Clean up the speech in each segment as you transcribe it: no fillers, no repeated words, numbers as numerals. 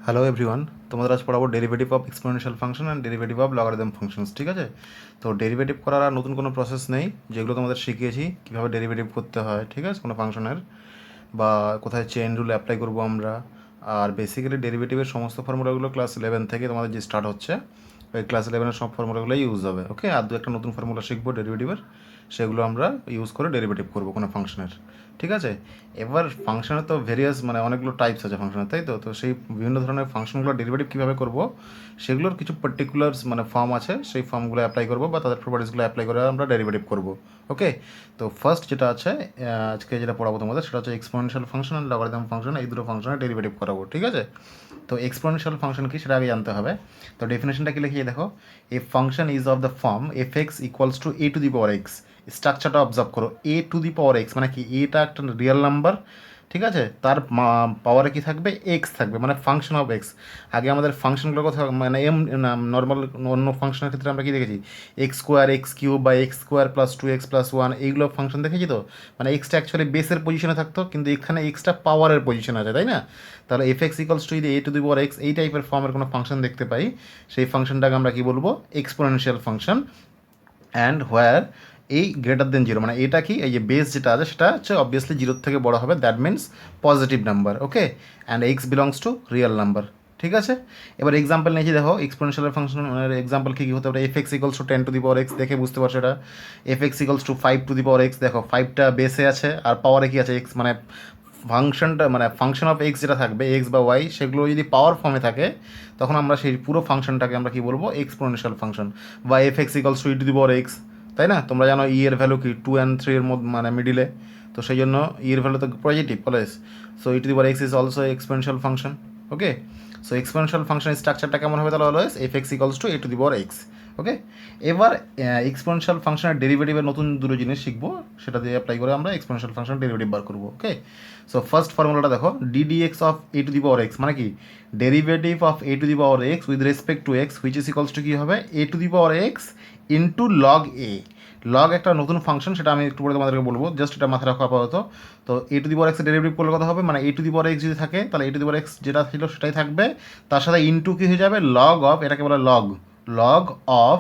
Hello everyone, তোমাদের আজ পড়াবো derivative of exponential function and derivative of logarithm functions. ঠিক আছে, তো ডেরিভেটিভ করার আর নতুন কোনো প্রসেস নেই, যেগুলো তোমাদের শিখিয়েছি কীভাবে ডেরিভেটিভ করতে হয়। ঠিক আছে, কোনো ফাংশনের বা কোথায় চেইন রুল অ্যাপ্লাই করবো আমরা। আর বেসিক্যালি ডেরিভেটিভের সমস্ত ফর্মুলাগুলো ক্লাস 11 থেকে তোমাদের যে স্টার্ট হচ্ছে, ওই ক্লাস 11-এর সব ফর্মুলাগুলোই ইউজ হবে। ওকে, আর দু একটা নতুন ফর্মুলা শিখবো ডেরিভেটিভের, সেগুলো আমরা ইউজ করে ডেরিভেটিভ করবো কোনো ফাংশনের। ঠিক আছে, এবার ফাংশনের তো ভেরিয়াস মানে অনেকগুলো টাইপস আছে ফাংশনের, তাই তো তো সেই বিভিন্ন ধরনের ফাংশনগুলো ডেরিভেটিভ কীভাবে করবো সেগুলোর কিছু পার্টিকুলার্স মানে ফর্ম আছে, সেই ফর্মগুলো অ্যাপ্লাই করবো বা তাদের প্রপার্টিসগুলো অ্যাপ্লাই করে আমরা ডেরিভেটিভ করবো। ওকে, তো ফার্স্ট যেটা আছে আজকে যেটা পড়াবো তোমাদের, সেটা হচ্ছে এক্সপোনেনশিয়াল ফাংশন আর লগারিদম ফাংশন, এই দুটো ফাংশনের ডেরিভেটিভ করাবো। ঠিক আছে, তো এক্সপোনেনশিয়াল ফাংশন কি সেটা আগে জানতে হবে। তো ডেফিনেশনটা কি লিখিয়ে দেখো, a function is of the form f x equals to a to the power x. স্ট্রাকচারটা অবজার্ভ করো, a to the power x মানে কি, এটা একটা রিয়েল নাম্বার। ঠিক আছে, তার পাওয়ারে কি থাকবে, এক্স থাকবে, মানে ফাংশন অফ এক্স। আগে আমাদের ফাংশনগুলোর কথা মানে নর্মাল অন্য ফাংশনের ক্ষেত্রে আমরা কি দেখেছি, এক্স স্কোয়ার, এক্স কিউব বা x square plus 2x plus 1, এইগুলো ফাংশন দেখেছি। তো মানে এক্সটা অ্যাকচুয়ালি বেসের পজিশনে থাকতো, কিন্তু এখানে এক্সটা পাওয়ারের পজিশনে আছে, তাই না? তাহলে এফ এক্স ইকলস টু যদি এ টু দি পাওয়ার এক্স, এই টাইপের ফর্মের কোনো ফাংশন দেখতে পাই, সেই ফাংশনটাকে আমরা কি বলবো, এক্সপোনেনশিয়াল ফাংশন। অ্যান্ড হোয়ার এই গ্রেটার দেন জিরো, মানে এটা কি, এই যে বেস যেটা আছে সেটা হচ্ছে অবভিয়াসলি জিরোর থেকে বড় হবে, that means positive number. Okay, and x belongs to real number. ঠিক আছে, এবার এক্সাম্পল নিয়েছি, দেখো এক্সপোনেনশিয়াল ফাংশনের এক্সাম্পল কী কী হতে পারে। F x equals two 10 to the power x, দেখে বুঝতে পারছো এটা। F x equals two 5 two the power x, দেখো 5টা বেসে আছে আর পাওয়ারে কি আছে, এক্স, মানে ফাংশনটা মানে ফাংশন অফ এক্স যেটা থাকবে, এক্স বা ওয়াই, সেগুলো যদি পাওয়ার ফর্মে থাকে তখন আমরা সেই পুরো ফাংশনটাকে আমরা কি বলবো, এক্সপোনেনশিয়াল ফাংশন। বা F x equals two E to the power x, তাই না? তোমরা জানো ই এর ভ্যালু কি 2 and 3 এর মধ্যে মানে মিডিলে, তো সেই জন্য ই এর ভ্যালু তো positive always. So e to the power x is also exponential function. Okay, so exponential ফাংশনের স্ট্রাকচারটা কেমন হবে তাহলে, always f x equals to a to the power x. Okay, এবার এক্সপোনেনশিয়াল ফাংশনের ডেরিভেটিভের নতুন দুটো জিনিস শিখবো, সেটা দিয়ে অ্যাপ্লাই করে আমরা এক্সপোনেনশিয়াল ফাংশন ডেরিভেটিভ বার করবো। ওকে, সো ফার্স্ট ফর্মুলাটা দেখো, d d x of a to the power x মানে কি, derivative of a to the power x with respect to x which is equals to কী হবে, a to the power x into log a. Log একটা নতুন function, সেটা আমি একটু পরে তোমাদেরকে বলবো, জাস্ট এটা মাথায় রাখা আপাতত। তো এ টু দি পাওয়ার এক্সের ডেরিভেটিভ করলে কথা হবে, মানে এ টু দি পাওয়ার এক্স যদি থাকে তাহলে a to the power x যেটা ছিল সেটাই থাকবে, তার সাথে ইন্টু কী হয়ে যাবে, লগ অফ, এটাকে বলে লগ, লগ অফ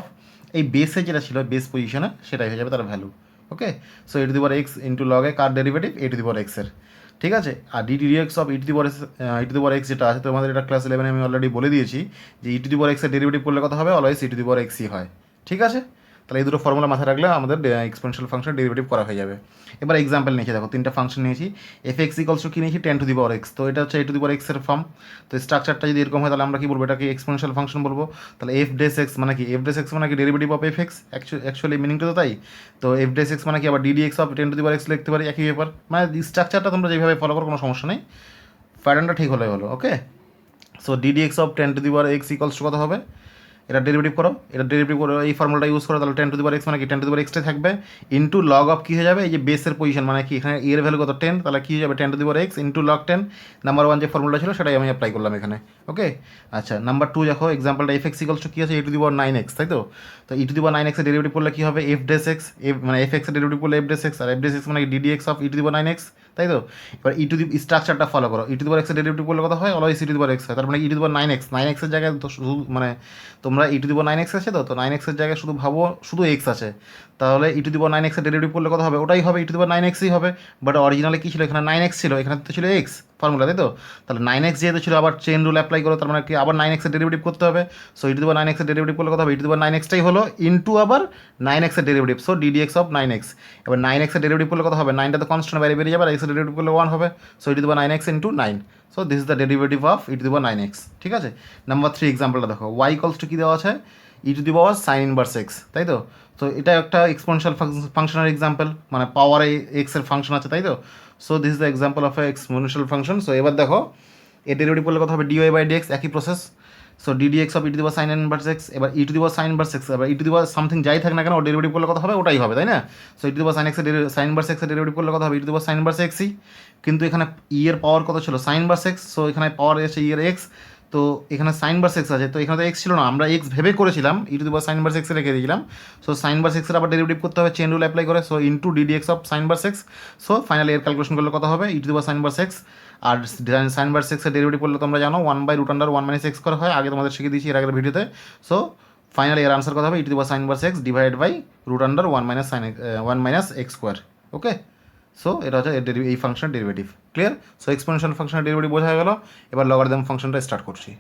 এই বেসে যেটা ছিল বেস পজিশনে সেটাই হয়ে যাবে তার value. Okay, so a to the power x into log a কার derivative, a to the power এক্সের। ঠিক আছে, আর d d x of e to the power e to the power x যেটা আছে, তোমাদের এটা ক্লাস 11 আমি অলরেডি বলে দিয়েছি যে ই টু দি পাওয়ার এক্সের ডেরিভেটিভ করলে কথা হবে অলওয়েজ ই টু দি পাওয়ার এক্সই হয়। ঠিক আছে, তাহলে এই দুটো ফর্মুলা মাথায় রাখলে আমাদের এক্সপোনেনশিয়াল ফাংশন ডেরিভেটিভ করা হয়ে যাবে। এবার এক্সাম্পল নিয়েছি, দেখো তিনটা ফাংশন নিয়েছি। এফ এক্স ইকলস টু কি নিয়েছি, 10 টু দি পাওয়ার এক্স, তো এটা হচ্ছে এ টু দি পাওয়ার এক্সের ফর্ম। তো স্ট্রাকচারটা যদি এরকম হয় তাহলে আমরা কি বলবো, এটাকে এক্সপোনেনশিয়াল ফাংশন বলবো। তাহলে এফ ডেস এক্স মানে কি, এফ ডেস এক্স মানে কি derivative of f x, actually মিনিংটা তো তাই। তো এফ ডেস এক্স মানে কি, আবার DD x of 10 to the power x লিখতে পারি, একই ব্যাপার। মানে স্ট্রাকচারটা তোমরা যেভাবে ফলো করো কোনো সমস্যা নেই, প্যাটার্নটা ঠিক হলে হলো। Okay, so d d x of 10 to the power x equals to কত হবে, এটা ডেরিভেটিভ করো, এটা ডেরিভেটিভ করো, এই ফর্মুলাটা ইউজ করো, তাহলে 10 টু দি পাওয়ার এক্স মানে কি 10 টু দি পাওয়ার এক্সটাই থাকবে, ইন্টু লগ অফ কী হয়ে যাবে, এই যে বেসের পজিশন মানে কি, এখানে এর ভ্যালু কত 10, তাহলে কী হয়ে যাবে 10 to the power x into log 10, number 1 যে ফর্মুলা ছিল সেটাই আমি অ্যাপ্লাই করলাম এখানে। ওকে, আচ্ছা নাম্বার 2 দেখো এক্সাম্পলটা, এফ এক্স ইকলস টু কী আছে, a to the power 9x, তাই তো। তো ই টু দি পাওয়ার 9x এর ডেরিভেটিভ করলে কী হবে, এফ ডেস এক্স, এফ মানে এফ এক্স এর ডেরিভেটিভ করলে এফ ডেস এক্স, আর এফ ডেস এক্স মানে DD x of e to the power 9x, তাই তো। এবার ই টু দি স্ট্রাকচারটা ফলো করো, ই টু দি পাওয়ার এক্সের ডেরিভেটিভ করলে কথা হয় always E to the power x হয়, তার মানে ই টু দি পাওয়ার 9x এর জায়গায় তো শুধু মানে তোমরা ই টু দি পাওয়ার 9x আছে, তো 9x এর জায়গায় শুধু ভাবো শুধু এক্স আছে, তাহলে ই টু দি পাওয়ার 9x এর ডেরিভেটিভ করলে কত হবে, ওটাই হবে ই টু দি পাওয়ার 9xই হবে। বাট অরিজিনালি কী ছিল, এখানে 9x ছিল, এখানে তো ছিল এক্স ফর্মুলা, তাই তো। তাহলে 9x যেহেতু ছিল, আবার চেন রুল অ্যাপ্লাই করো, তার মানে কি আবার 9x এর ডেরিভেটিভ করতে হবে। So e to the power 9x এর ডেরিভেটিভ করলে কত হবে, ই টু দি পাওয়ার 9xটাই হলো ইন্টু আবার 9x এর derivative, so d d x of 9x। এবার 9x এর ডেরিভেটিভ করলে কত হবে, 9টা তো কনস্ট্যান্ট বাইরে বেরিয়ে যাবে, আর x এর ডেরিভেটিভ করলে 1 হবে, so e to the power 9x into 9। So this is the derivative of e to the power 9x। ঠিক আছে, নাম্বার 3 এক্সাম্পলটা দেখো, y ইকলস টু কী দেওয়া আছে, e to the power sine inverse x, তাই তো। তো এটা একটা এক্সপোনেনশিয়াল ফাংশনের এক্সাম্পল, মানে পাওয়ারে এক্সের ফাংশন আছে, তাই তো। So this is the example of a exponential function. So এবার দেখো এর ডেরিভেটিভ করলে কথা হবে ডিওয়াই বাই ডিএক্স, একই process. So d d x of e to the power sine inverse x, এবার e to the power sine inverse x, এবার e to the power something যাই থাকে না কেন, ওর ডেরিভেটিভ করলে কথা হবে ওটাই হবে, তাই না। So e to the power sine এক্সের সাইন ইনভার্স এক্সের ডেরিভেটিভ করলে কথা হবে e to the power sine inverse এক্সই, কিন্তু এখানে ই এর পাওয়ার কত ছিল সাইন ইনভার্স এক্স, সো এখানে পাওয়ার এসে ই এর এক্স, তো এখানে সাইন ভার্স এক্স আছে, তো এখানে তো এক্স ছিল না, আমরা এক্স ভেবে করেছিলাম, e to the power sine inverse এক্সে রেখে দিয়েছিলাম। সো সাইন ভার্স এক্সের আবার ডেরিভেটিভ করতে হবে চেন রুল অ্যাপ্লাই করে, so into d d x of sine inverse x. So finally এর ক্যালকুলেশন করলে কত হবে, e to the power sine inverse x, আর সাইন ভার্স এক্সের ডেরিভেটিভ করলে তোমরা জানো 1/√1 - x করে হয়, আগে তোমাদের শিখে দিয়েছি এর আগের ভিডিওতে। সো ফাইনালি এর আনসার কত হবে, e to the power sine inverse x divided by √1 - x²। Okay, so এটা হচ্ছে এই ফাংশনের ডেরিভেটিভ। ক্লিয়ার? সো এক্সপোনেনশিয়াল ফাংশনের ডেরিভেটিভ বোঝা গেল। এবার লগারিদম ফাংশনটা স্টার্ট করছি।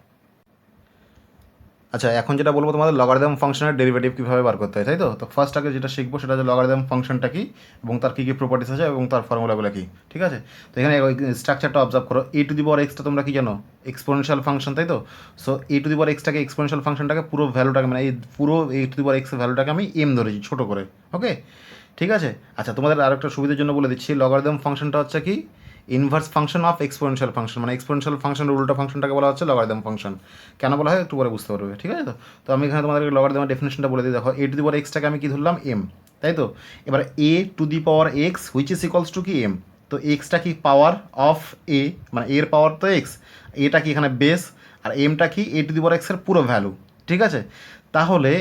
আচ্ছা, এখন যেটা বলবো তোমাদের লগারিদম ফাংশনের ডেরিভেটিভ কীভাবে বার করতে হয়, তাই তো? তো ফার্স্ট আগে যেটা শিখবো সেটা হচ্ছে লগারিদম ফাংশনটা কী এবং তার কী কী প্রপার্টিস আছে এবং তার ফর্মুলাগুলো কী। ঠিক আছে, তো এখানে স্ট্রাকচারটা অবজার্ভ করো। A to the power extra তোমরা কি জানো, এক্সপোনেনশিয়াল ফাংশন, তাই তো? So a to the power এক্সটাকে, এক্সপোনেনশিয়াল ফাংশনটাকে পুরো ভ্যালুটাকে, মানে এই পুরো এ টু দি পাওয়ার এক্সের ভ্যালুটাকে আমি এম ধরেছি ছোটো করে। ওকে, ঠিক আছে। আচ্ছা, তোমাদের আরও একটা সুবিধার জন্য বলে দিচ্ছি, লগারিদম ফাংশনটা হচ্ছে কি inverse function of exponential function, মানে এক্সপোনেনশিয়াল ফাংশন উল্টো ফাংশনটাকে বলা হচ্ছে লগারিদম ফাংশন। কেন বলা হয় একটু পরে বুঝতে পারবে, ঠিক আছে? তো আমি এখানে তোমাদেরকে লগারিদমের ডেফিনেশনটা বলে দিই। দেখো, এ টু দি পাওয়ার এক্সটাকে আমি কি ধরলাম, এম, তাই তো? এবার a to the power x which is equals to কি এম। তো এক্সটা কি পাওয়ার অফ এ, মানে এর পাওয়ার তো এক্স, এটা কি এখানে বেস, আর এমটা কি এ টু দি পাওয়ার এক্সের পুরো ভ্যালু। ঠিক আছে, তাহলে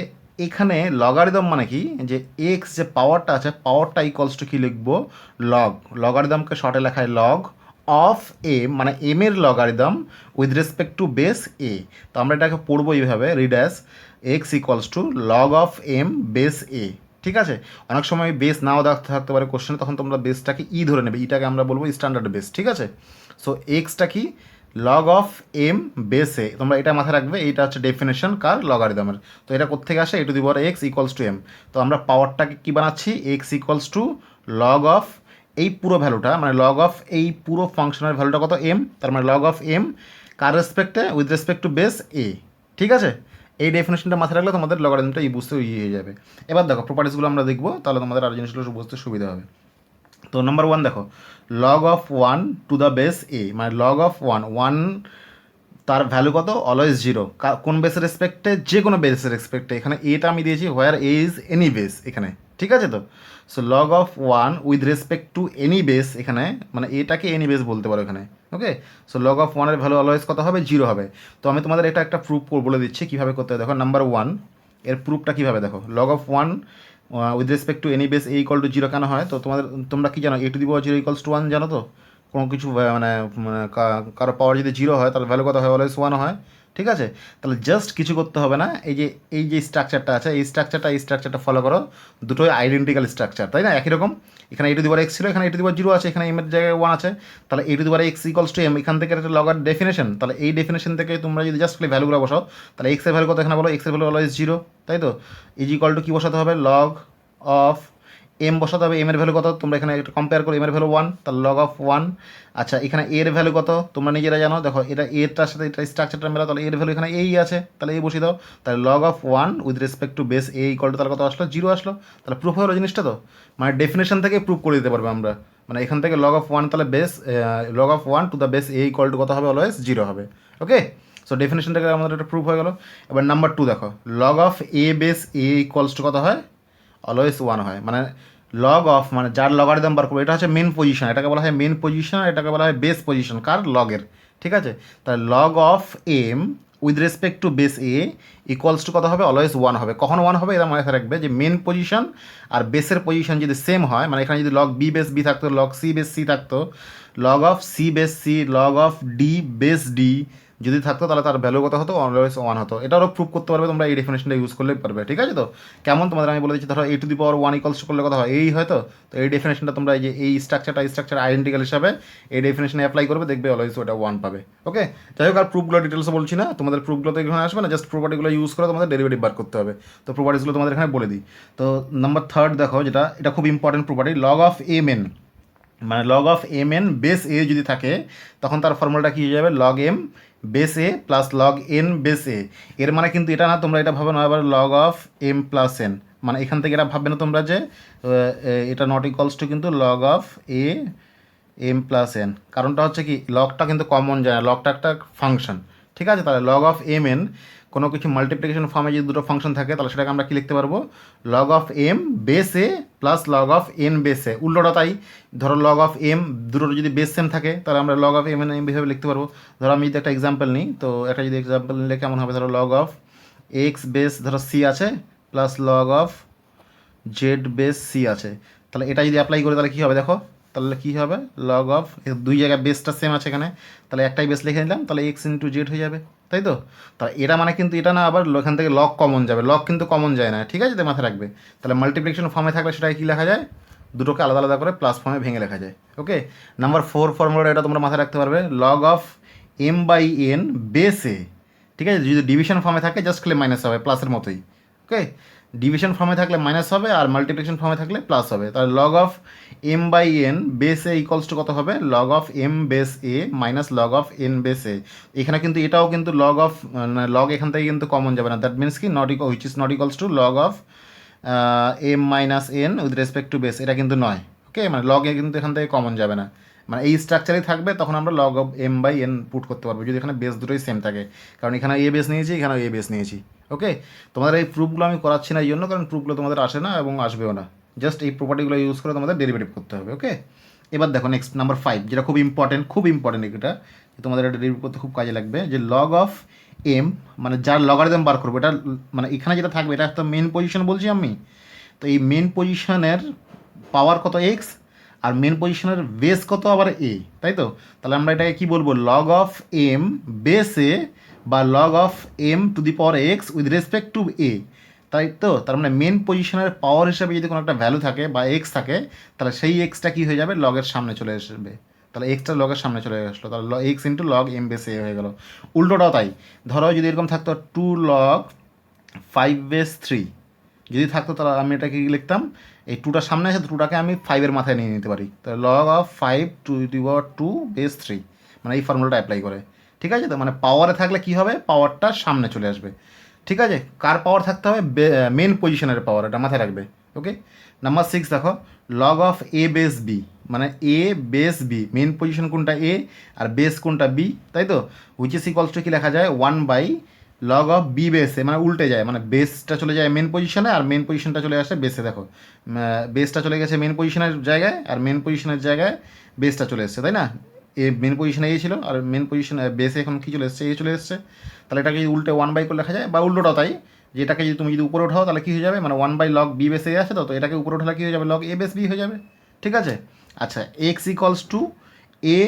এখানে লগারিদম মানে কি, যে এক্স যে পাওয়ারটা আছে, পাওয়ারটা ইকুয়ালস টু কী লিখবো, লগ। লগারিদমকে শর্টে লেখায় লগ অফ এ, মানে এম এর logarithm with respect to base a. তো আমরা এটাকে পড়বো এইভাবে, read as x equals to log of m base a. ঠিক আছে, অনেক সময় বেস নাও থাকতে পারে কোশ্চেনে, তখন তোমরা বেসটাকে ই ধরে নেবে, ইটাকে আমরা বলবো স্ট্যান্ডার্ড বেস। ঠিক আছে, সো এক্সটা কি লগ অফ এম বেস এ, তোমরা এটা মাথায় রাখবে, এইটা হচ্ছে ডেফিনেশন কার, লগারিদমের। তো এটা কোত্থেকে আসে, a to the power x equals to m. তো আমরা পাওয়ারটাকে কী বানাচ্ছি, x equals to log of এই পুরো ভ্যালুটা, মানে লগ অফ এই পুরো ফাংশনের ভ্যালুটা কত, এম, তার মানে লগ অফ এম কার রেসপেক্টে, with respect to base a. ঠিক আছে, এই ডেফিনেশনটা মাথায় রাখলে তোমাদের লগারিদমটা এই বুঝতে ইয়ে হয়ে যাবে। এবার দেখো প্রপার্টিসগুলো আমরা দেখবো, তাহলে তোমাদের আর জিনিসগুলো বুঝতে সুবিধা হবে। তো নাম্বার 1 দেখো, log of 1 to the base a, মানে লগ অফ 1 তার ভ্যালু কত, অলওয়েজ 0। কোন বেসের রেসপেক্টে, যে কোনো বেসের রেসপেক্টে। এখানে এটা আমি দিয়েছি হোয়ার এ ইজ এনি বেস এখানে। ঠিক আছে, তো so log of 1 with respect to any base, এখানে মানে এটাকে এনি বেস বলতে পারো এখানে। ওকে, সো লগ অফ 1 এর ভ্যালু অলওয়েজ কত হবে, 0 হবে। তো আমি তোমাদের এটা একটা প্রুফ বলে দিচ্ছি কীভাবে করতে হবে। দেখো নাম্বার 1 এর প্রুফটা কীভাবে, দেখো log of 1 with respect to any base a equal to 0 কেন হয়, তো তোমরা কি জানো, a to the power 0 equals to 1 জানো তো? কোনো কিছু মানে কারো পাওয়ার যদি 0 হয় তাহলে ভ্যালু কত হয়, অলওয়েজ 1 হয়। ঠিক আছে, তাহলে জাস্ট কিছু করতে হবে না, এই যে স্ট্রাকচারটা আছে, এই স্ট্রাকচারটা ফলো করো। দুটোই আইডেন্টিক্যাল স্ট্রাকচার, তাই না, একই রকম। এখানে এ টু দি পাওয়ার এক্স ছিল, এখানে এ টু দি পাওয়ার 0 আছে, এখানে এম এর জায়গায় 1 আছে। তাহলে a to the power x equals to m, এখান থেকে একটা লগার ডেফিনেশন, তাহলে এই ডেফিনেশন থেকে তোমরা যদি জাস্ট খালি ভ্যালুগুলো বসাও, তাহলে এক্সের ভ্যালু কত এখানে বলো, এক্সের ভ্যালু অলওয়েজ 0, তাই তো? ইজ ইকুয়াল টু কী বসাতে হবে, লগ অফ এম বসাতে হবে, এম এর ভ্যালু কত তোমরা এখানে একটা কম্পেয়ার করো, এম এর ভ্যালু 1, তাহলে লগ অফ 1। আচ্ছা, এখানে এর ভ্যালু কত তোমরা নিজেরা জানো, দেখো এটা এরটার সাথে এটা স্ট্রাকচারটা মেলা, তাহলে এর ভ্যালু এখানে এই আছে, তাহলে এই বসিয়ে দাও। তাহলে log of 1 with respect to base a equal two, তাহলে কত আসলো, 0 আসলো। তাহলে প্রুফ হলো জিনিসটা, তো মানে ডেফিনেশন থেকে প্রুফ করে দিতে পারবে আমরা, মানে এখান থেকে লগ অফ 1, তাহলে base log of 1 to the base a equal two কত হবে, অলওয়েজ 0 হবে। ওকে, সো ডেফিনেশন থেকে আমাদের একটা প্রুফ হয়ে গেল। এবার নাম্বার 2 দেখো, log of A base A equals to কত হয়, অলওয়েজ 1 হয়। মানে লগ অফ, মানে যার লগারিদম বার করবো, এটা হচ্ছে মেন পজিশন, এটাকে বলা হয় মেন পজিশন, এটাকে বলা হয় বেস পজিশন কার, লগের। ঠিক আছে, তাহলে log of M with respect to base A equals to কত হবে, অলওয়েজ 1 হবে। কখন 1 হবে, এটা মনে রাখবে যে মেন পজিশন আর বেসের পজিশন যদি সেম হয়, মানে এখানে যদি লগ বি বেস বি থাকতো, লগ সি বেস সি থাকতো, log of C base C, log of D base D যদি থাকতো, তাহলে তার ভ্যালু কত হতো, অলওয়েজ 1 হতো। এটারও প্রুভ করতে পারবে তোমরা, এই ডেফিনেশনটা ইউজ করলেই পারবে। ঠিক আছে, তো কেমন তোমাদের আমি বলে দিচ্ছি, ধরো এ টু দি পাওয়ার 1 ইকুয়ালস করলে কথা হয় এই হয়তো, তো এই ডেফিনেশনটা তোমরা এই যে এই স্ট্রাকচার আইডেন্টিক্যাল হিসাবে এই ডেফিনেশনে অ্যাপ্লাই করবে, দেখবে অলওয়েজ ওটা 1 পাবে। ওকে, যাই হোক, আর প্রুফগুলো ডিটেলসও বলছি না, তোমাদের প্রুফগুলো তো এখানে আসবে না, জাস্ট প্রপার্টিগুলো ইউজ করে তোমাদের ডেরিভেটিভ বার করতে হবে। তো প্রপার্টিসগুলো তোমাদের এখানে বলে দিই। তো নাম্বার 3 দেখো, এটা খুব important property, log of M n, মানে log of M n base a যদি থাকে, তখন তার ফর্মুলাটা কী হয়ে যাবে, log m base a plus log n base a. এর মানে কিন্তু এটা না, তোমরা এটা ভাবে না এবার log of M plus N, মানে এখান থেকে এটা ভাববে না তোমরা যে এটা নট ইকুয়ালস টু কিন্তু log of A M plus N. কারণটা হচ্ছে কি, লগটা কিন্তু কমন যায় না, লগটা একটা ফাংশন। ঠিক আছে, তাহলে লগ অফ এম এন কোনো কিছু মাল্টিপ্লিকেশন ফর্মে যদি দুটো ফাংশন থাকে তাহলে সেটাকে আমরা কী লিখতে পারবো, log of m base a plus log of n base a. উল্টোটা তাই, ধরো লগ অফ এম দুটোর যদি বেস সেম থাকে তাহলে আমরা log of M N M হিসাবে লিখতে পারবো। ধরো আমি যদি একটা এক্সাম্পল নিই, তো একটা যদি এক্সাম্পল নিলে কেমন হবে, ধরো লগ অফ এক্স বেস ধরো সি আছে plus log of Z base C আছে। তাহলে এটা যদি অ্যাপ্লাই করি তাহলে কী হবে দেখো, তাহলে কী হবে, লগ অফ দুই জায়গায় বেসটা সেম আছে এখানে, তাহলে একটাই বেস লিখে নিলাম, তাহলে এক্স ইন্টু জেড হয়ে যাবে, তাই তো। তাহলে এটা মানে কিন্তু এটা না, আবার এখান থেকে লগ কমন যাবে, লগ কিন্তু কমন যায় না, ঠিক আছে, তো মাথায় রাখবে। তাহলে মাল্টিপ্লিকেশন ফর্মে থাকলে সেটাকে কী লেখা যায়, দুটোকে আলাদা আলাদা করে প্লাস ফর্মে ভেঙে লেখা যায়। ওকে, নাম্বার 4 ফর্মুলাটা এটা তোমরা মাথায় রাখতে পারবে, log of M by n base a, ঠিক আছে। যদি ডিভিশন ফর্মে থাকে জাস্ট খালি মাইনাস হবে, প্লাসের মতোই। ওকে, ডিভিশন ফর্মে থাকলে মাইনাস হবে আর মাল্টিপ্লিকেশন ফর্মে থাকলে প্লাস হবে। তাহলে log of M by n base a equals to কত হবে, log of m base a minus log of n base a. এখানে কিন্তু এটাও কিন্তু লগ অফ লগ এখান থেকে কিন্তু কমন যাবে না, দ্যাট মিনস কি not equal which is not equals to log of M minus N with respect to base, এটা কিন্তু নয়। ওকে, মানে লগ এ কিন্তু এখান থেকে কমন যাবে না, মানে এই স্ট্রাকচারেই থাকবে, তখন আমরা log of M by N put করতে পারবো যদি এখানে বেস দুটোই সেম থাকে, কারণ এখানে এ বেস নিয়েছি, এখানেও এ বেস নিয়েছি। ওকে, তোমাদের এই প্রুফগুলো আমি করাচ্ছি না এই জন্য, কারণ প্রুফগুলো তোমাদের আসে না এবং আসবেও না, জাস্ট এই প্রপার্টিগুলো ইউজ করে তোমাদের ডেরিভেটিভ করতে হবে। ওকে, এবার দেখো নেক্সট নাম্বার 5, যেটা খুব ইম্পর্টেন্ট এটা, তোমাদের এটা ডেরিভেটিভ করতে খুব কাজে লাগবে, যে লগ অফ এম, মানে যার লগারিদম বার করবো, এটা মানে এখানে যেটা থাকবে এটা একটা মেন পজিশন বলছি আমি, তো এই মেন পজিশনের পাওয়ার কত এক্স, আর মেন পজিশনের বেস কত আবার এ, তাই তো। তাহলে আমরা এটাকে কী বলবো, log of m base a বা log of m to the power x with respect to a, তাই তো। তার মানে মেন পজিশনের পাওয়ার হিসাবে যদি কোনো একটা ভ্যালু থাকে বা এক্স থাকে, তাহলে সেই এক্সটা কী হয়ে যাবে, লগের সামনে চলে আসবে, তাহলে এক্সটা লগের সামনে চলে আসলো, তাহলে x into log m base a হয়ে গেল। উল্টোটাও তাই, ধরো যদি এরকম থাকতো 2 লগ 5 বেস 3 যদি থাকতো, তাহলে আমি এটাকে কী লিখতাম, এই টুটার সামনে আছে, টুটাকে আমি 5-এর মাথায় নিয়ে নিতে পারি, তাহলে log of 5 two the power 2 base 3, মানে এই ফর্মুলাটা অ্যাপ্লাই করে, ঠিক আছে তো। মানে পাওয়ারে থাকলে কী হবে, পাওয়ারটা সামনে চলে আসবে, ঠিক আছে। কার পাওয়ার থাকতে হবে, মেন পজিশনের পাওয়ার, এটা মাথায় রাখবে। ওকে, নাম্বার 6 দেখো, log of A base B, মানে A base B, main position কোনটা এ আর বেস কোনটা বি, তাই তো। হুইচ ইজ ইকুয়ালস টু কী লেখা যায়, 1 বাই লগ অফ বি বেসে, মানে উল্টে যায়, মানে বেসটা চলে যায় মেন পজিশনে আর মেন পজিশনটা চলে আসে বেসে। দেখো বেসটা চলে গেছে মেন পজিশনের জায়গায় আর মেন পজিশনের জায়গায় বেসটা চলে এসছে, তাই না। এ মেন পজিশনে এ ছিল আর মেন পজিশনে বেসে এখন কী চলে এসছে, এ চলে এসছে। তাহলে এটাকে যদি উল্টে 1 বাই করে লেখা যায়, বা উল্টোটাও তাই, যে এটাকে যদি তুমি যদি উপরে ওঠাও তাহলে কী হয়ে যাবে, মানে 1 বাই লগ বি বেসে এ আছে, তো এটাকে উপরে ওঠালে কী হয়ে যাবে, লগ এ বেস বি হয়ে যাবে, ঠিক আছে। আচ্ছা, x equals to a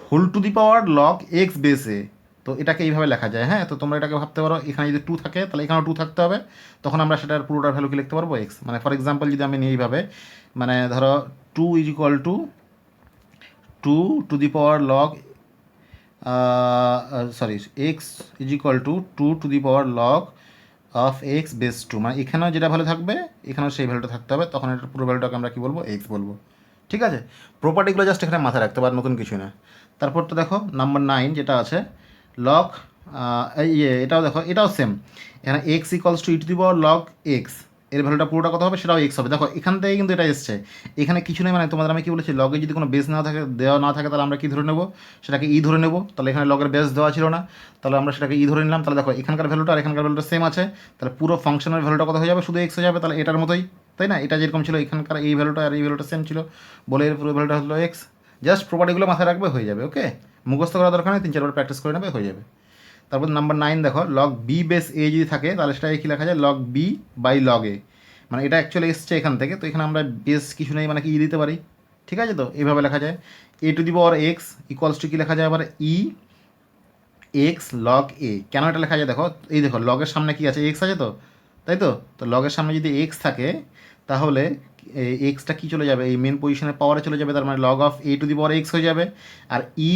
whole to the power log x base a, তো এটাকে এইভাবে লেখা যায়। হ্যাঁ, তো তোমরা এটাকে ভাবতে পারো, এখানে যদি 2 থাকে তাহলে এখানেও 2 থাকতে হবে, তখন আমরা সেটার পুরোটার ভ্যালু কি লিখতে পারবো, এক্স। মানে ফর এক্সাম্পল যদি আমি নিই এইভাবে, মানে ধরো 2 is equal to 2 two the power log sorry x is equal to 2 two the power log of x base 2, মানে এখানেও যেটা ভ্যালু থাকবে এখানেও সেই ভ্যালুটা থাকতে হবে, তখন এটার পুরো ভ্যালুটাকে আমরা কী বলবো, এক্স বলবো, ঠিক আছে। প্রপার্টিগুলো জাস্ট এখানে মাথায় রাখতে পারে, নতুন কিছু না। তারপর তো দেখো নাম্বার 9 যেটা আছে, লগ এটাও দেখো, এটাও সেম, এখানে x equals two E to the power log x, এর ভ্যালুটা পুরোটা কত হবে, সেটাও এক্স হবে। দেখো এখান থেকে কিন্তু এটা এসছে, এখানে কিছু নেই, মানে তোমাদের আমি কি বলেছি, লগে যদি কোনো বেস না থাকে, দেওয়া না থাকে, তাহলে আমরা কী ধরে নেবো, সেটাকে ই ধরে নেবো। তাহলে এখানে লগের বেস দেওয়া ছিল না, তাহলে আমরা সেটাকে ই ধরে নিলাম। তাহলে দেখো এখানকার ভ্যালুটা আর এখানকার ভ্যালুটা সেম আছে, তাহলে পুরো ফাংশনের ভ্যালুটা কত হয়ে যাবে, শুধু এক্স হয়ে যাবে, তাহলে এটার মতোই, তাই না। এটা যেরকম ছিল এখানকার এই ভ্যালুটা আর এই ভ্যালুটা সেম ছিল বলে এর পুরো ভ্যালুটা হলো এক্স। জাস্ট প্রপার্টিগুলো মাথায় রাখবে, হয়ে যাবে। ওকে, মুখস্থ করার দরকার নেই, 3-4 বার প্র্যাকটিস করে নেবে, হয়ে যাবে। তারপর নাম্বার 9 দেখো, লগ বি বেস এ যদি থাকে তাহলে সেটাকে কী লেখা যায়, লগ বি বাই লগ এ, মানে এটা অ্যাকচুয়ালি এসছে এখান থেকে, তো এখানে আমরা বেস কিছু নেই, মানে কি ই দিতে পারি, ঠিক আছে তো। এইভাবে লেখা যায়, a to the power x equals to কী লেখা যায় আবার, ই এক্স লগ এ। কেন এটা লেখা যায় দেখো, এই দেখো লগের সামনে কি আছে, এক্স আছে তো, তাই তো। তো লগের সামনে যদি এক্স থাকে তাহলে এক্সটা কী চলে যাবে, এই মেন পজিশনের পাওয়ারে চলে যাবে, তার মানে log of a to the power x হয়ে যাবে। আর ই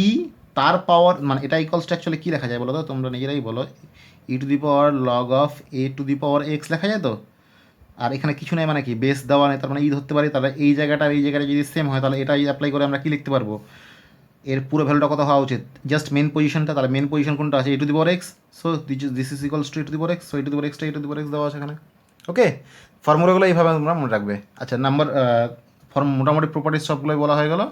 তার পাওয়ার, মানে এটা ইকুয়ালস টু অ্যাকচুয়ালি কী লেখা যায় বলো তো, তোমরা নিজেরাই বলো, e to the power log of a to the power x লেখা যায় তো। আর এখানে কিছু নেই, মানে কি বেস দেওয়া নেই, তার মানে ই ধরতে পারি, তাহলে এই জায়গাটা আর এই জায়গাটা যদি সেম হয় তাহলে এটা অ্যাপ্লাই করে আমরা কী লিখতে পারবো, এর পুরো ভ্যালুটা কত হওয়া উচিত, জাস্ট মেন পজিশনটা, তাহলে মেন পজিশন কোনটা আছে, a to the power x, so this is equals to a to the power x, so a to the power এক্সটা a to the power x দেওয়া আছে এখানে। ওকে, ফর্মুলাগুলো এইভাবে তোমরা মনে রাখবে। আচ্ছা, নাম্বার মোটামুটি প্রপার্টিজ সবগুলোই বলা হয়ে গেল।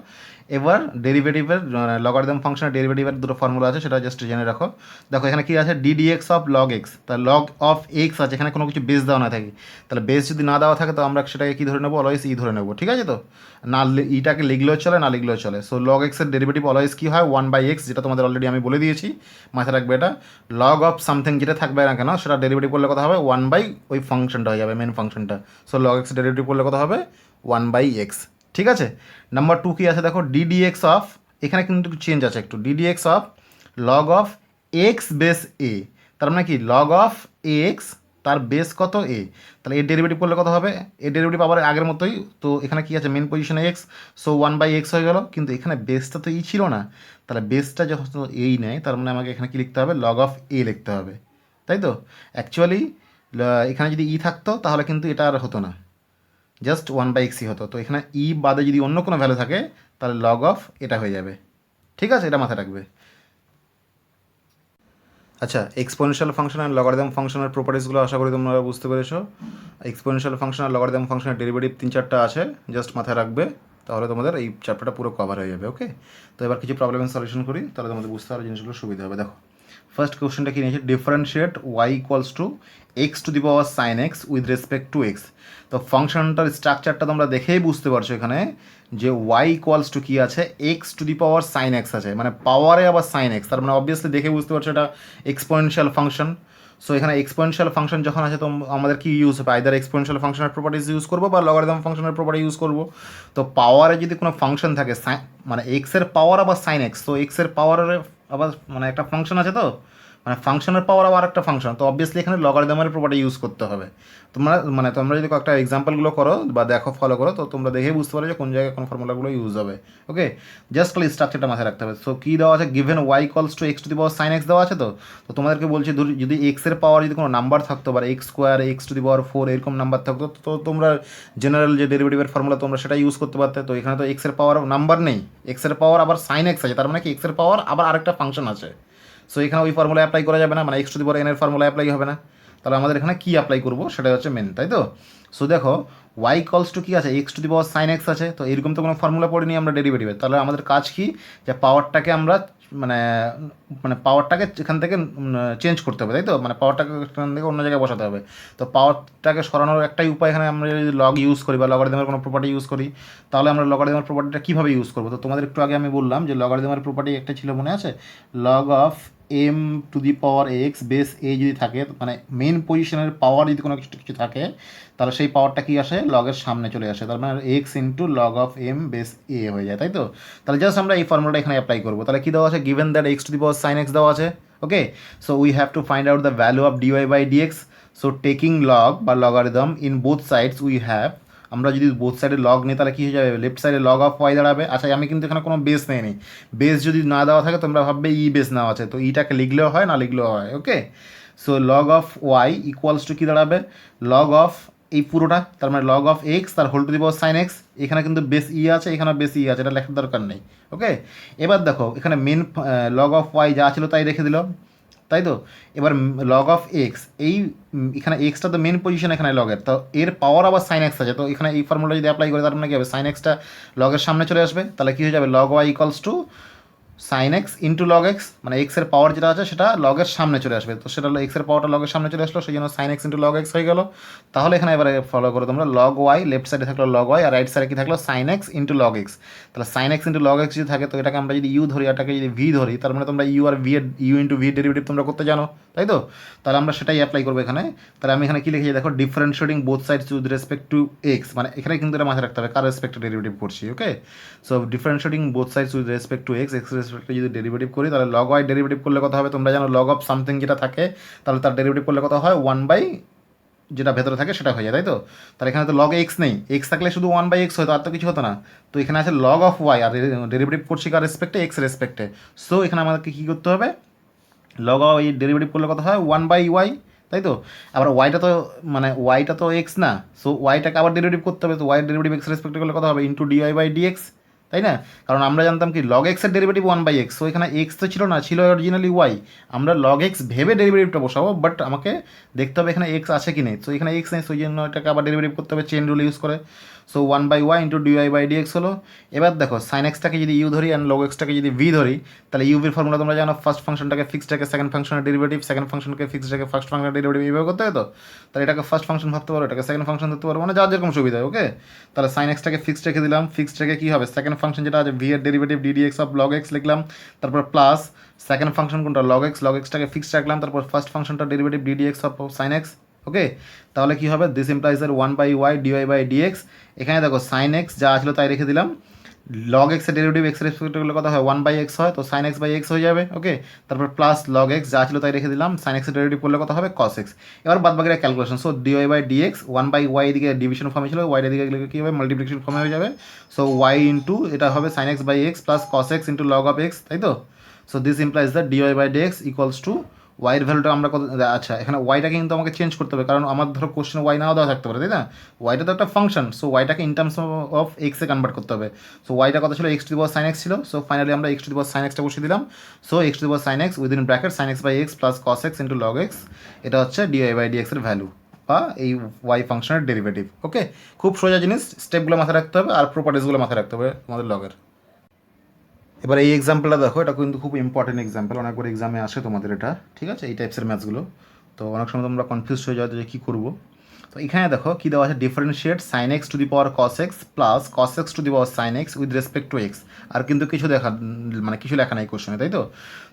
এবার ডেরিভেটিভের লগারিদম ফাংশনের ডেরিভেটিভের দুটো ফর্মুলা আছে, সেটা জাস্ট জেনে রাখো। দেখো এখানে কি আছে, ডিডিএক্স অফ লগ এক্স, তাহলে লগ অফ এক্স আছে, এখানে কোনো কিছু বেস দেওয়া না থাকে, তাহলে বেস যদি না দেওয়া থাকে তো আমরা সেটাকে কী ধরে নেবো, অলওয়েজ ই ধরে নেবো, ঠিক আছে? তো না ইটাকে লিখলেও চলে, না লিখলেও চলে। সো লগ এক্সের ডেরিভেটিভ অলওয়েজ কী হয়, 1/x, যেটা তোমাদের অলরেডি আমি বলে দিয়েছি, মাথায় রাখবে এটা। লগ অফ সামথিং যেটা থাকবে না কেন সেটা ডেরিভেটিভ করলে কথা হবে 1/, ওই ফাংশনটা হয়ে যাবে মেন ফাংশনটা। সো লগ এক্স ডেরিভেটিভ করলে কথা হবে 1/x, ঠিক আছে? নাম্বার 2 কি আছে দেখো, ডিডিএক্স অফ, এখানে কিন্তু চেঞ্জ আছে একটু, d d x of log of x base a, তার মানে কি লগ অফ এক্স তার বেস কত এ, তাহলে এর ডেরিভেটিভ করলে কত হবে, এর ডেরিভেটিভ আবার আগের মতোই। তো এখানে কি আছে, মেন পজিশনে এক্স, সো 1/x হয়ে গেল, কিন্তু এখানে বেসটা তো ই ছিল না, তাহলে বেসটা যখন এই নেয় তার মানে আমাকে এখানে কি লিখতে হবে, লগ অফ এ লিখতে হবে, তাই তো? অ্যাকচুয়ালি এখানে যদি ই থাকতো তাহলে কিন্তু এটা আর হতো না, জাস্ট 1/xই হতো। তো এখানে ই বাদে যদি অন্য কোনো ভ্যালু থাকে তাহলে লগ অফ এটা হয়ে যাবে, ঠিক আছে? এটা মাথায় রাখবে। আচ্ছা, এক্সপোনেনশিয়াল ফাংশন আর লগারিদম ফাংশনের প্রপার্টিসগুলো আশা করি তোমরা বুঝতে পেরেছো। এক্সপোনেনশিয়াল ফাংশন আর লগারিদম ফাংশনের ডেরিভেটিভ 3-4টা আছে, জাস্ট মাথায় রাখবে, তাহলে তোমাদের এই চ্যাপ্টারটা পুরো কভার হয়ে যাবে। ওকে, তো এবার কিছু প্রবলেমের সলিউশন করি, তাহলে তোমাদের বুঝতে পারো জিনিসগুলো সুবিধা হবে। দেখো ফার্স্ট কোশ্চেনটা কি নিয়েছে, differentiate Y equals to X to the power sine x with respect to X. তো ফাংশনটার স্ট্রাকচারটা তোমরা দেখেই বুঝতে পারছো এখানে যে ওয়াই ইকুয়ালস টু কী আছে, x to the power sine x আছে, মানে পাওয়ারে আবার সাইন এক্স, তার মানে অবভিয়াসলি দেখে বুঝতে পারছো এটা এক্সপোনেনশিয়াল ফাংশন। সো এখানে এক্সপোনেনশিয়াল ফাংশন যখন আছে তো আমাদের কি ইউজ হবে, আইদার এক্সপোনেনশিয়াল ফাংশনের প্রপার্টিজ ইউজ করবো বা লগারিদম ফাংশনের প্রপার্টি ইউজ করবো। তো পাওয়ারে যদি কোনো ফাংশন থাকে মানে এক্সের পাওয়ার আবার সাইন এক্স, তো এক্সের পাওয়ারে আবার মানে একটা ফাংশন আছে, তো মানে ফাংশনের পাওয়ার আবার একটা ফাংশন, তো অবভিয়াসলি এখানে লগারিদমের প্রপার্টি ইউজ করতে হবে। তোমরা যদি একটা এক্সাম্পলগুলো করো বা দেখো ফলো করো তো তোমরা দেখেই বুঝতে পারো যে কোন জায়গায় কোন ফর্মুলাগুলো ইউজ হবে। ওকে, জাস্ট খালি স্ট্রাকচারটা মাথায় রাখতে হবে। সো কী দেওয়া আছে, given Y equals to X to the power sine x দেওয়া আছে। তো তোমাদেরকে বলছি যদি এক্সের পাওয়ার যদি কোনো নাম্বার থাকতো বা x square, x to the power 4 এরকম নাম্বার থাকতো, তো তোমরা জেনারেল যে ডেরিভেটিভের ফর্মুলা তোমরা সেটা ইউজ করতে পারতে। তো এখানে তো এক্সের পাওয়ার নাম্বার নেই, এক্সের পাওয়ার আবার সাইন এক্স আছে, তার মানে কি এক্সের পাওয়ার আবার আরেকটা ফাংশন আছে। সো এখানে ওই ফর্মুলা অ্যাপ্লাই করা যাবে না, মানে x to the power N এর ফর্মুলা অ্যাপ্লাই হবে না। তাহলে আমাদের এখানে কী অ্যাপ্লাই করবো সেটা হচ্ছে মেন, তাই তো? সো দেখো ওয়াই কলস টু কী আছে, x to the power sine x আছে, তো এরকম তো কোনো ফর্মুলা পড়িনি আমরা ডেরিভেটিভের। তাহলে আমাদের কাজ কি, যে পাওয়ারটাকে আমরা মানে মানে পাওয়ারটাকে এখান থেকে চেঞ্জ করতে হবে, তাই তো? মানে পাওয়ারটাকে এখান থেকে অন্য জায়গায় বসাতে হবে। তো পাওয়ারটাকে সরানোর একটাই উপায়, এখানে আমরা যদি লগ ইউজ করি বা লগারিদমের কোনো প্রপার্টি ইউজ করি, তাহলে আমরা লগারিদমের প্রপার্টিটা কীভাবে ইউজ করবো। তো তোমাদের একটু আগে আমি বললাম যে লগারিদমের প্রপার্টি একটা ছিল, মনে আছে, log of m to the power x base a যদি থাকে, মানে মেন পজিশনের পাওয়ার যদি কোনো কিছু থাকে তাহলে সেই পাওয়ারটা কি আসে, লগের সামনে চলে আসে, তার মানে x into log of m base a হয়ে যায়, তাই তো? তাহলে জাস্ট আমরা এই ফর্মুলাটা এখানে অ্যাপ্লাই করবো। তাহলে কী দেওয়া আছে, given that x to the power sine x দেওয়া আছে। Okay, so we have to find out the value of d y by d x. So taking log বা logarithm in both sides we have, আমরা যদি বোথ সাইডে log নিই তাহলে কী হয়ে যাবে, লেফট সাইডে লগ অফ ওয়াই দাঁড়াবে। আচ্ছা, আমি কিন্তু এখানে কোনো বেস নেই, বেস যদি না দেওয়া থাকে তোমরা ভাববে ই বেস নেওয়া আছে, তো ইটাকে লিখলেও হয় না লিখলেও হয়। Okay, so log of y equals to কী দাঁড়াবে, লগ অফ এই পুরোটা, তার মানে লগ অফ এক্স তার whole to the power sine x, এখানে কিন্তু বেস ই আছে, এখানে বেস ই আছে, এটা লেখার দরকার নেই। ওকে, এবার দেখো এখানে মেন লগ অফ ওয়াই যা ছিল তাই রেখে দিল, তাই তো? এবার লগ অফ এক্স, এই এখানে এক্সটা তো মেন পজিশন এখানে লগের, তো এর পাওয়ার আবার সাইন এক্স আছে, তো এখানে এই ফর্মুলা যদি অ্যাপ্লাই করে তার মানে কী হবে, সাইন এক্সটা লগের সামনে চলে আসবে, তাহলে কী হয়ে যাবে, log Y equals to sine x into log X, মানে এক্সের পাওয়ার যেটা আছে সেটা লগের সামনে চলে আসবে, তো সেটা হলো এক্সের পাওয়ারটা লগের সামনে চলে আসলো, সেই জন্য sine x into log X হয়ে গেল। তাহলে এখানে এবারে ফলো করো তোমরা, লগ ওয়াই লেফট সাইডে থাকলো লগ ওয়াই আর রাইট সাইডে কি থাকলো, sine x into log x. তাহলে sine x into log x যদি থাকে তো এটাকে আমরা যদি ইউ ধরি, এটাকে যদি ভি ধরি, তার মানে তোমরা ইউ আর ভি এর ইউ ইন্টু ভি ডেরিভেটিভ তোমরা করতে জানো, তাই তো? তাহলে আমরা সেটাই অ্যাপ্লাই করবো এখানে। তাহলে আমি এখানে কি লিখেছি দেখো, differentiating both sides with respect to x, মানে এখানে কিন্তু এটা মাথায় রাখতে হবে কার রেসপেক্টে ডেরিভেটিভ করছি। Okay, so differentiating both sides with respect to x, x রেসপেক্টে যদি ডেরিভেটিভ করি তাহলে লগ ওয়াই ডেরিভেটিভ করলে কত হবে, তোমরা জানো লগ অফ সামথিং যেটা থাকে তাহলে তার ডেরিভেটিভ করলে কত হয়, 1/, যেটা ভেতরে থাকে সেটা হয়ে যায়, তাই তো? তাহলে এখানে তো লগ এক্স নেই, এক্স থাকলে শুধু 1/x হতো, আর তো কিছু হতো না। তো এখানে আছে লগ অফ ওয়াই আর ডেরিভেটিভ করছি কার রেসপেক্টে, এক্স রেসপেক্টে। সো এখানে আমাদেরকে কী করতে হবে, লগ অফ এই ডেরিভেটিভ করলে কত হয়, 1/y, তাই তো? আবার ওয়াইটা তো মানে ওয়াইটা তো এক্স না, সো ওয়াইটাকে আবার ডেরিভেটিভ করতে হবে, তো ওয়াই ডেরিভেটিভ এক্স রেসপেক্টে করলে কত হবে, ইন্টু ডিওয়াই বাই ডিএক্স, তাই না? কারণ আমরা জানতাম কি লগ এক্সের ডেরিভেটিভ 1/x, সো এখানে এক্স তো ছিল না, ছিল অরিজিনালি ওয়াই, আমরা লগ এক্স ভেবে ডেরিভেটিভটা বসাবো, বাট আমাকে দেখতে হবে এখানে এক্স আছে কি নেই। সো এখানে এক্স নেই, সেই জন্য এটাকে আবার ডেরিভেটিভ করতে হবে চেন রুল ইউজ করে। সো 1/y ইন্টু dy/dx হলো। এবার দেখো সাইন এক্সটাকে যদি ইউ ধরি অ্যান্ড লগ এক্সটাকে যদি ভি ধরি, তাহলে ইউভির ফর্মুলা তোমরা জানো, ফার্স্ট ফাংশনটাকে ফিক্সড রেখে সেকেন্ড ফাংশনের ডেরিভেটিভ, সেকেন্ড ফাংশনকে ফিক্সড রেখে ফার্স্ট ফাংশনের ডেরিভেটিভ এইভাবে করতে হয়। তো তাহলে এটাকে ফার্স্ট ফাংশন ভাবতে পারো, এটাকে সেকেন্ড ফাংশন ধরতে পারো, মানে যার যেরকম সুবিধা হয়। ওকে, তাহলে সাইন এক্সটাকে ফিক্সড রেখে দিলাম, ফিক্সড রেখে কী হবে, সেকেন্ড ফাংশন যেটা আছে ভি এর derivative ddx of log x লিখলাম, তারপর প্লাস সেকেন্ড ফাংশন কোনটা লগ এক্সটাকে ফিক্সড রাখলাম, তারপর ফার্স্ট ফাংশনটা derivative ddx of sine x. Okay, তাহলে কী হবে, দিস ইমপ্লাইজ এর 1/y dy/dx। এখানে দেখো সাইন এক্স যা ছিল তাই রেখে দিলাম, লগ এক্সের ডেরিভেটিভ এক্স রেসপেক্টে করলে কথা হয় 1/x হয়, তো সাইন এক্স বাই এক্স হয়ে যাবে। ওকে, তারপর প্লাস লগ এক্স যা ছিল তাই রেখে দিলাম, সাইন এক্সের ডেরিভেটিভ করলে কথা হবে cos x। এবার বাদ বাকিরা ক্যালকুলেশন, সো dy/dx 1/y এদিকে ডিভিশন ফর্মে ছিল, y এদিকে গেলে কী হবে, মাল্টিপ্লিকেশন ফর্মে হয়ে যাবে। সো y ইন্টু এটা হবে sine x by x plus cos x into log of X, তাই তো। So this implies that dy/dx equals to ওয়াইয়ের ভ্যালুটা আমরা কত, আচ্ছা এখানে ওয়াইটাকে কিন্তু আমাকে চেঞ্জ করতে হবে, কারণ আমার ধরো কোশ্চেন ওয়াই নাও দেওয়া থাকতে পারে, তাই না। ওয়াইটা তো একটা ফাংশন, সো ওয়াইটাকে ইন টার্মস অফ এক্সে কনভার্ট করতে হবে। সো ওয়াইটা কত ছিল, x to the power sine x ছিল। সো ফাইনালি আমরা x to the power sine এক্সটা বসিয়ে দিলাম। So x to the power sine x within bracket sine x by x plus cos x into log x, এটা হচ্ছে dy/dx এর value বা এই ওয়াই ফাংশনের ডেরিভেটিভ। ওকে, খুব সোজা জিনিস, স্টেপগুলো মাথায় রাখতে হবে আর প্রপার্টিসগুলো মাথায় রাখতে হবে আমাদের লগের। এবার এই এক্সাম্পলটা দেখো, এটা কিন্তু খুব ইম্পর্টেন্ট এক্সাম্পল, অনেকবার এক্সামে আসে তোমাদের এটা, ঠিক আছে, এই টাইপসের ম্যাথসগুলো। তো অনেক সময় তোমরা কনফিউজ হয়ে যাও যে কী করবো। তো এখানে দেখো কী দেওয়া আছে, differentiate sine x to the power cos x plus cos x to the power sine x with respect to x. আর কিন্তু কিছু কিছু লেখা নাই কোশ্চেনে, তাই তো।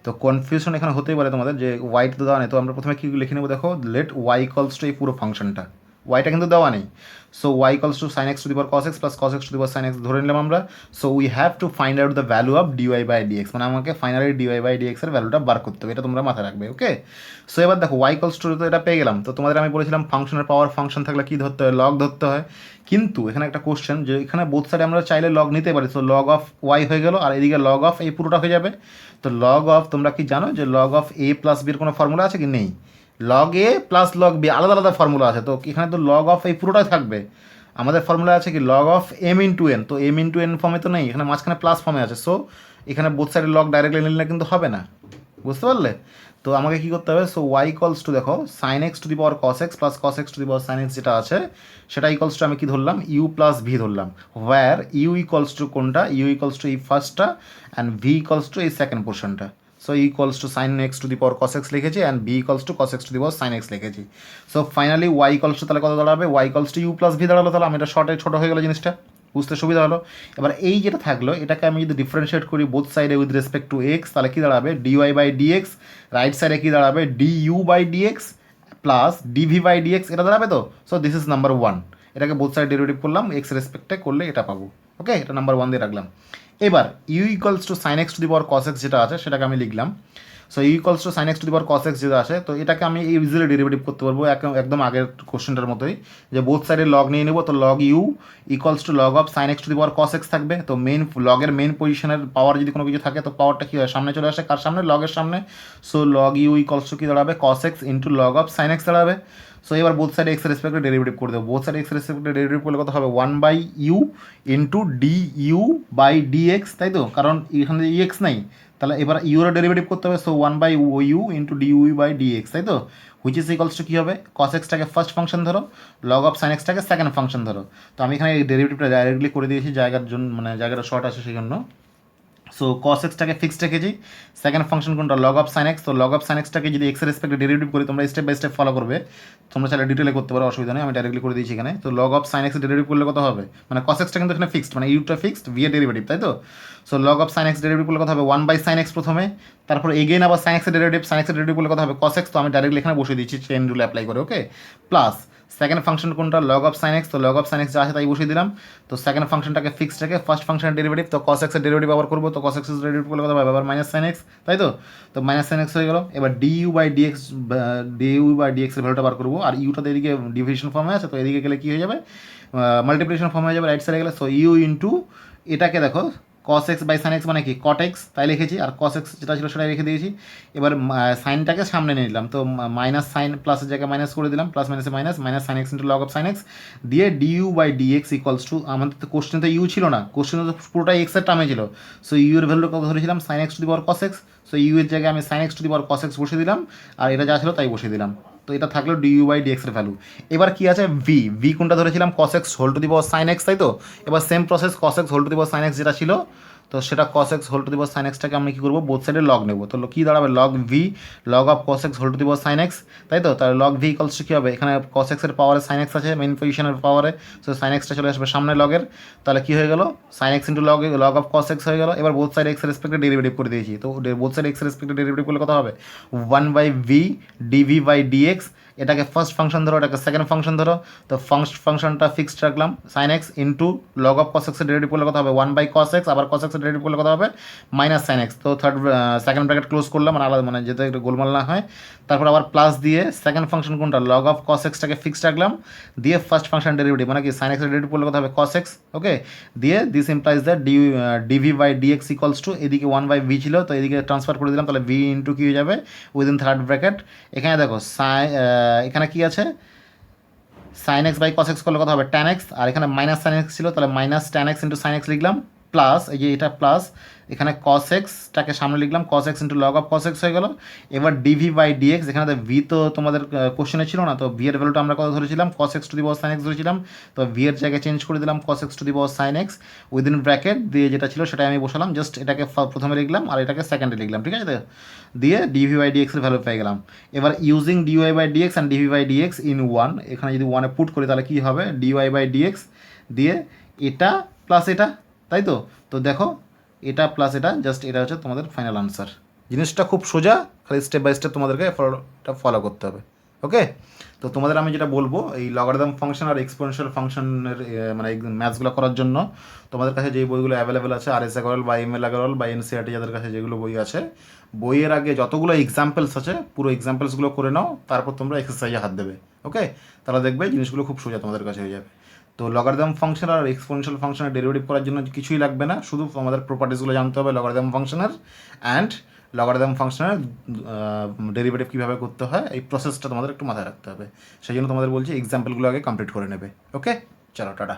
তো কনফিউশন এখানে হতেই পারে তোমাদের যে ওয়াইট তো দেওয়া নেই, তো আমরা প্রথমে কী লিখে নেবো, দেখো লেট ওয়াই ইকলস টু এই পুরো ফাংশনটা, ওয়াইটা কিন্তু দেওয়া নেই। So Y equals to sine x to the power cos x plus cos x to the power sine X ধরে নিলাম আমরা। So we have to find out the value of dy/dx, মানে আমাকে ফাইনালি dy/dx এর ভ্যালুটা বার করতে হবে, এটা তোমরা মাথায় রাখবে। ওকে, সো এবার দেখো ওয়াই ইকলস টু, তো এটা পেয়ে গেলাম। তো তোমাদের আমি বলেছিলাম ফাংশনের পাওয়ার ফাংশন থাকলে কী ধরতে হয়, লগ ধরতে হয়। কিন্তু এখানে একটা কোশ্চেন যে এখানে বোথ সাইডে আমরা চাইলে লগ নিতে পারি, সো লগ অফ ওয়াই হয়ে গেল আর এদিকে লগ অফ এই পুরোটা হয়ে যাবে। তো লগ অফ, তোমরা কি জানো যে লগ অফ এ প্লাস বির কোনো ফর্মুলা আছে কি, নেই। লগ এ প্লাস লগ বি আলাদা আলাদা ফর্মুলা আছে, তো এখানে তো লগ অফ এই পুরোটাই থাকবে। আমাদের ফর্মুলা আছে কি log of M into N, তো এম ইন্টু এন ফর্মে তো নেই, এখানে মাঝখানে প্লাস ফর্মে আছে। সো এখানে বোথ সাইডে লগ ডাইরেক্টলি নিলে কিন্তু হবে না, বুঝতে পারলে। তো আমাকে কী করতে হবে, সো ওয়াই ইকলস টু দেখো sine x to the power cos x plus cos x to the power sine x যেটা আছে সেটা ইকলস টু আমি কী ধরলাম, ইউ প্লাস ভি ধরলাম। হোয়ার ইউ ইকলস টু কোনটা, ইউ ইকলস টু এই ফার্স্টটা অ্যান্ড ভি ইকলস টু এই সেকেন্ড পোর্শনটা। So equals to sine x to the power cos x লিখেছি and v equals to cos x to the power sine x লিখেছি। So finally y equals to তাহলে কত দাঁড়াবে, y equals to u plus v দাঁড়ালো। তাহলে আমি এটা শর্টে ছোটো হয়ে গেলো জিনিসটা, বুঝতে সুবিধা হলো। এবার এই যেটা থাকলো এটাকে আমি যদি ডিফারেন্সিয়েট করি বোথ সাইডে উইথ রেসপেক্ট টু এক্স, তাহলে কী দাঁড়াবে, dy/dx, রাইট সাইডে কী দাঁড়াবে, du/dx প্লাস dv/dx, এটা দাঁড়াবে। তো সো দিস ইজ নাম্বার 1, এটাকে বোথ সাইড ডেরিভেটিভ করলাম এক্স রেসপেক্টে করলে এটা পাবো। ওকে, এটা নাম্বার 1 দিয়ে রাখলাম। এবার U equals to sine x to the power cos X যেটা আছে সেটাকে আমি লিখলাম। So U equals to sine x to the power cos X যেটা আছে, তো এটাকে আমি ইজিলি ডেরিভেটিভ করতে পারবো একদম আগের কোশ্চেনটার মতোই, যে বোথ সাইডে লগ নিয়ে নেবো। তো log you equals to log of sine x to the power cos X থাকবে। তো মেন লগের মেন পজিশনের পাওয়ার যদি কোনো কিছু থাকে তো পাওয়ারটা কী হয়, সামনে চলে আসে, কার সামনে, লগের সামনে। So log you equals to কী দাঁড়াবে, cos x into log of sine x দাঁড়াবে। সো এবার বোথ সাইড এক্স রেসপেক্টে ডেরিভেটিভ করে দেবো, বোথ সাইড এক্স রেসপেক্টে ডেরিভেটিভ করলে কত হবে, 1/u ইন্টু du/dx, তাই তো, কারণ এখানে এক্স নাই, তাহলে এবার ইউর ডেরিভেটিভ করতে হবে। সো 1/u ইন্টু du/dx, তাই তো, হুইচ ইজ ইকলস টু কী হবে, কস এক্সটাকে ফার্স্ট ফাংশন ধরো, লগ অফ সাইন এক্সটাকে সেকেন্ড ফাংশন ধরো। তো আমি এখানে এই ডেরিভেটিভটা ডাইরেক্টলি করে দিয়েছি জায়গার জন্য, মানে জায়গাটা শর্ট আছে সেই জন্য। সো কস এক্সটাকে ফিক্সড রেখেছি, সেকেন্ড ফাংশন কোনটা, লগ অফ সাইন এক্স। তো লগ অফ সাইন এক্সটাকে যদি এক্স রেসপেক্টে ডেরিভেটিভ করি, তোমরা স্টেপ বাই স্টেপ ফলো করবে, তোমরা চাইলে ডিটেলে করতে পারো, অসুবিধা নেই, আমি ডাইরেক্টলি করে দিয়েছি এখানে। তো log of sine x derivative করলে কত হবে, মানে কস এক্সটা কিন্তু এখানে ফিক্সড, মানে ইউটা ফিক্সড, ভি এর ডেরিভেটিভ, তাই তো। So log of sine x derivative করলে কত হবে, 1/sin এক্স প্রথমে, তারপর এগেইন আবার সাইন এক্সের ডেরিভেটিভ, সাইন এক্সের ডেরিভেটিভ করলে কত হবে, কস এক্স। তো আমি ডাইরেক্টলি এখানে বসিয়ে দিচ্ছি চেইন রুল অ্যাপ্লাই করে। ওকে, প্লাস সেকেন্ড ফাংশন কোনটা, লগ অফ সাইন এক্স। তো লগ অফ সাইন এক্স যা আছে তাই বসিয়ে দিলাম। তো সেকেন্ড ফাংশনটাকে ফিক্সড রেখে ফার্স্ট ফাংশনের ডেরিভেটিভ, তো কস এক্সের ডেরিভেটিভ আবার করবো। তো কস এক্সের ডেরিভেটিভ করলে কত হবে, আবার মাইনাস সাইন এক্স, তাই তো। তো মাইনাস সাইন এক্স হয়ে গেল। এবার du/dx এর ভ্যালুটা বার করবো, আর ইউটা তো এদিকে ডিভিশন ফর্মে আছে, তো এদিকে গেলে কী হয়ে যাবে, মাল্টিপ্লিকেশন ফর্মে হয়ে যাবে রাইট সাইডে গেলে। সো ইউ ইন্টু এটাকে দেখো cos x by sine X মানে কি cot x, তাই লিখেছি, আর cos x যেটা ছিল সেটাই রেখে দিয়েছি। এবার সাইনটাকে সামনে নিয়ে নিলাম, তো মাইনাস সাইন প্লাসের জায়গায় মাইনাস করে দিলাম, প্লাস মাইনাসে minus, minus sine x into log of sine x দিয়ে du/dx ইকুয়ালস টু, আমাদের তো কোশ্চেন তো ইউ ছিল না, কোশ্চেন তো পুরোটাই এক্সের টার্মে ছিল। সো ইউ এর ভ্যালু কত ধরেছিলাম, sine x to the power cos x। So U এর জায়গায় আমি sine x to the power cos X বসিয়ে দিলাম, আর এটা যা ছিল তাই বসিয়ে দিলাম। তো এটা থাকলো ডিইউ বাই ডিএক্স এর ভ্যালু। এবার কি আছে ভি কোনটা ধরেছিলাম cos x whole to the power sine x, তাই তো। এবার same process cos x whole to the power sine x যেটা ছিল, তো সেটা cos x whole to the power sine এক্সটাকে আমরা কী করবো বোথ সাইডে লগ নেবো। তো কী দাঁড়াবে log V log of cos x whole to the power sine x, তাই তো। তাহলে লগ ভি ইকলস টু কী হবে, এখানে কস এক্সের পাওয়ারে সাইন এক্স আছে মেইন পজিশনের পাওয়ারে, সো সাইন এক্সটা চলে আসবে সামনে লগের। তাহলে কী হয়ে গেল sine x into log of cos x হয়ে গেল। এবার বোথ সাইড এক্স রেসপেক্টে ডেরিভেটিভ করে দিয়েছি, তো বোথ সাইড এক্স রেসপেক্টে ডেরিভেটিভ করলে কত হবে 1/v ডিভি বাই ডিএক্স। এটাকে ফার্স্ট ফাংশন ধরো, এটাকে সেকেন্ড ফাংশন ধরো। তো ফার্স্ট ফাংশনটা ফিক্সড রাখলাম sine x into log of cos এক্সের ডেরিভেটিভ করলে কত হবে 1/cos x, আবার কস এক্সের ডেরিভেটিভ করলে কত হবে মাইনাস সাইন এক্স। তো সেকেন্ড ব্র্যাকেট ক্লোজ করলাম, মানে আলাদা মানে যেটা একটু গোলমাল না হয়। তারপর আবার প্লাস দিয়ে সেকেন্ড ফাংশন কোনটা লগ অফ কস এক্সটাকে ফিক্সড রাখলাম, দিয়ে ফার্স্ট ফাংশন ডেরিভেটিভ মানে কি সাইন এক্সের ডেরিভেটিভ করলে কত হবে কস এক্স, ওকে। দিয়ে this implies that dv by dx equals to এদিকে 1/v ছিল, তো এদিকে ট্রান্সফার করে দিলাম, তাহলে ভি ইন্টু কী হয়ে যাবে উইদিন থার্ড ব্র্যাকেট। এখানে দেখো এখানে কি আছে sine x by cos X করলে কত হবে ট্যান এক্স, আর এখানে মাইনাস সাইন এক্স ছিল, তাহলে minus tan x into sine x লিখলাম, প্লাস এই যে এটা প্লাস এখানে কস এক্সটাকে সামনে লিখলাম cos x into log of cos x হয়ে গেল। এবার ডিভি বাই ডিএক্স, এখানে ভি তো তোমাদের কোশ্চেনে ছিল না, তো ভি এর ভ্যালুটা আমরা কত ধরেছিলাম cos x to the power sine x ধরেছিলাম, তো ভি এর জায়গায় চেঞ্জ করে দিলাম cos x to the power sine x within bracket দিয়ে যেটা ছিল সেটাই আমি বসালাম, জাস্ট এটাকে প্রথমে লিখলাম আর এটাকে সেকেন্ডে লিখলাম, ঠিক আছে। দিয়ে ডিভি বাই ডিএক্সের ভ্যালু পেয়ে গেলাম। এবার using dy by dx and dv by dx in one, এখানে যদি ওয়ানে পুট করি তাহলে কী হবে ডিওয়াই বাই ডিএক্স দিয়ে এটা প্লাস এটা, তাই তো। তো দেখো এটা প্লাস এটা, জাস্ট এটা হচ্ছে তোমাদের ফাইনাল আনসার। জিনিসটা খুব সোজা, খালি স্টেপ বাই স্টেপ তোমাদেরকে ফলো করতে হবে, ওকে। তো তোমাদের আমি যেটা বলবো এই লগারিদম ফাংশন আর এক্সপোনেনশিয়াল ফাংশনের মানে ম্যাথসগুলো করার জন্য তোমাদের কাছে যে বইগুলো অ্যাভেলেবেল আছে আর এস আগরওয়াল বা এম এল আগরওয়াল বা এনসিআরটি যাদের কাছে যেগুলো বই আছে, বইয়ের আগে যতগুলো এক্সাম্পলস আছে পুরো এক্সাম্পলসগুলো করে নাও, তারপর তোমরা এক্সারসাইজে হাত দেবে, ওকে। তাহলে দেখবে জিনিসগুলো খুব সোজা তোমাদের কাছে হয়ে যাবে। তো লগারিদম ফাংশন আর এক্সপোনেনশিয়াল ফাংশনের ডেরিভেটিভ করার জন্য কিছুই লাগবে না, শুধু আমাদের প্রপার্টিসগুলো জানতে হবে লগারিদম ফাংশনের অ্যান্ড লগারিদম ফাংশনের ডেরিভেটিভ কীভাবে করতে হয় এই প্রসেসটা তোমাদের একটু মাথায় রাখতে হবে। সেই জন্য তোমাদের বলছি এক্সাম্পলগুলো আগে কমপ্লিট করে নেবে, ওকে। চলো টাটা।